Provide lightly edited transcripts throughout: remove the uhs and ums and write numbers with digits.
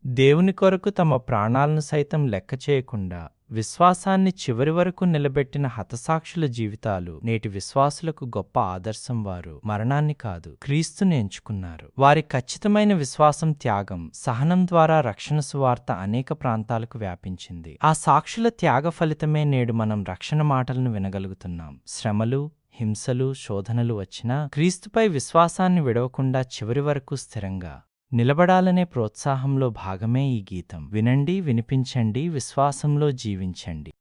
దేవుని కొరకు తమ ప్రాణాలను సైతం లెక్క చేయకుండా విశ్వాసాన్ని చివరి వరకు నిలబెట్టిన హతసాక్షుల జీవితాలు నేటి విశ్వాసులకు గొప్ప ఆదర్శం. వారు మరణాన్ని కాదు, క్రీస్తుని ఎంచుకున్నారు. వారి ఖచ్చితమైన విశ్వాసం, త్యాగం, సహనం ద్వారా రక్షణ సువార్త అనేక ప్రాంతాలకు వ్యాపించింది. ఆ సాక్షుల త్యాగ ఫలితమే నేడు మనం రక్షణ మాటలను వినగలుగుతున్నాం. శ్రమలు, హింసలు, శోధనలు వచ్చినా క్రీస్తుపై విశ్వాసాన్ని విడవకుండా చివరి వరకు స్థిరంగా నిలబడాలనే ప్రోత్సాహంలో భాగమే ఈ గీతం. వినండి, వినిపించండి, విశ్వాసంలో జీవించండి.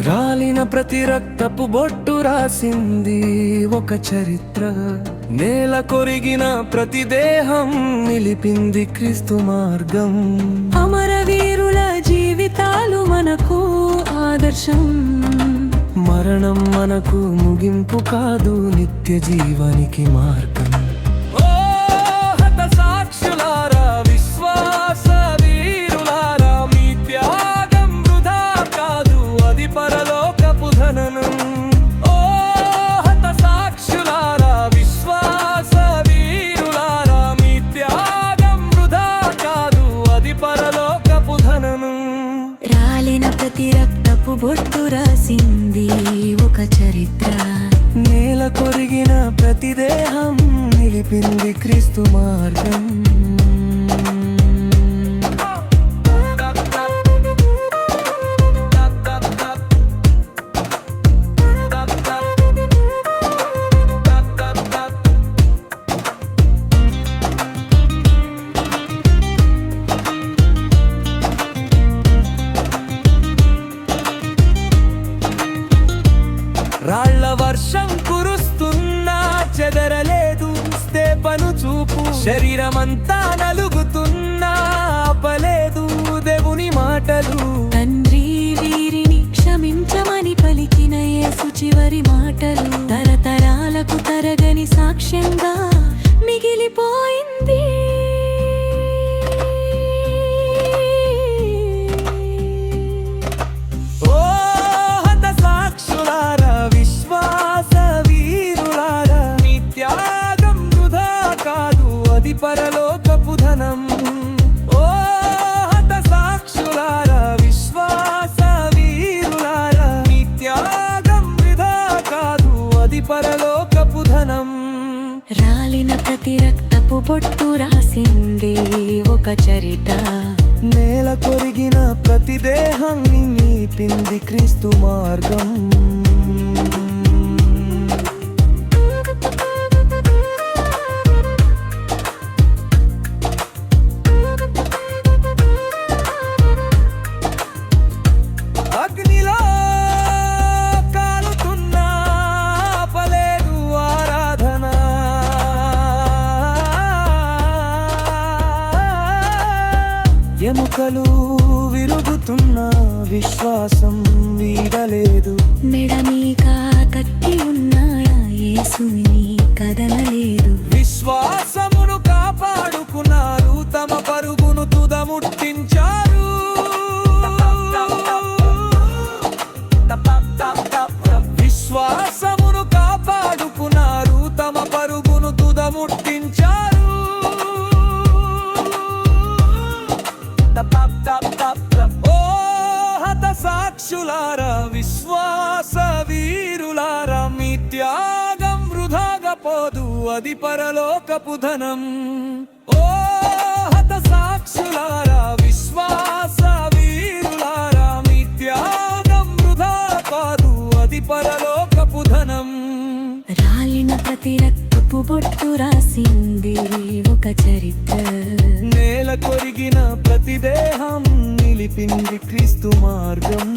రాలిన ప్రతి రక్తపు బొట్టు రాసింది ఒక చరిత్ర. నేల కొరిగిన ప్రతి దేహం నిలిపింది క్రీస్తు మార్గం. అమరవీరుల జీవితాలు మనకు ఆదర్శం. మరణం మనకు ముగింపు కాదు, నిత్య జీవానికి మార్గం. ప్రతి రక్తపు బొట్టు రాసింది ఒక చరిత్ర. నేల కొరిగిన ప్రతి దేహం నిలిపింది క్రీస్తు మార్గం. రాళ్ల వర్షం కురుస్తున్నా చెదరలేదు స్తేపను చూపు. శరీరమంతా నలుగుతున్నా ఆపలేదు దేవుని మాటలు. తండ్రి వీరిని క్షమించమని పలికిన యేసు చివరి మాటలు తరతరాలకు తరగని సాక్ష్యంగా మిగిలిపోయింది. పరలోకపు ధనం. ఓ హత సాక్షులారా, విశ్వాస వీరులారా, మీ త్యాగం వృధా కాదు, అది పరలోకపు ధనం. రాలిన ప్రతి రక్తపు బొట్టు రాసింది ఒక చరిత్ర. నేల కొరిగిన ప్రతి దేహం నిలిపింది క్రీస్తు మార్గం. ఎముకలు విరుగుతున్న విశ్వాసం వీడలేదు. మెడమీక కత్తి ఉన్న యేసుని కదలలేదు. విశ్వాసమును కాపాడుకున్నారు, తమ పరుగును తుదముట్టించారు. విశ్వాసమును కాపాడుకున్నారు, తమ పరుగును తుదముట్టించారు. ఓ హత సాక్షులారా, విశ్వాస వీరులారా, మీ త్యాగం వృధాగా పోదు, అది పరలోకపు ధనం. ఓ హత సాక్షులారా, విశ్వాస వీరులారా, మీ త్యాగం వృధా కాదు, అది పరలోకపు ధనం. రాలిన ప్రతి రక్తపు బొట్టు రాసింది ఒక చరిత్ర. నేల కొరిగిన ప్రతి దేహం నిలిపింది క్రీస్తు మార్గం.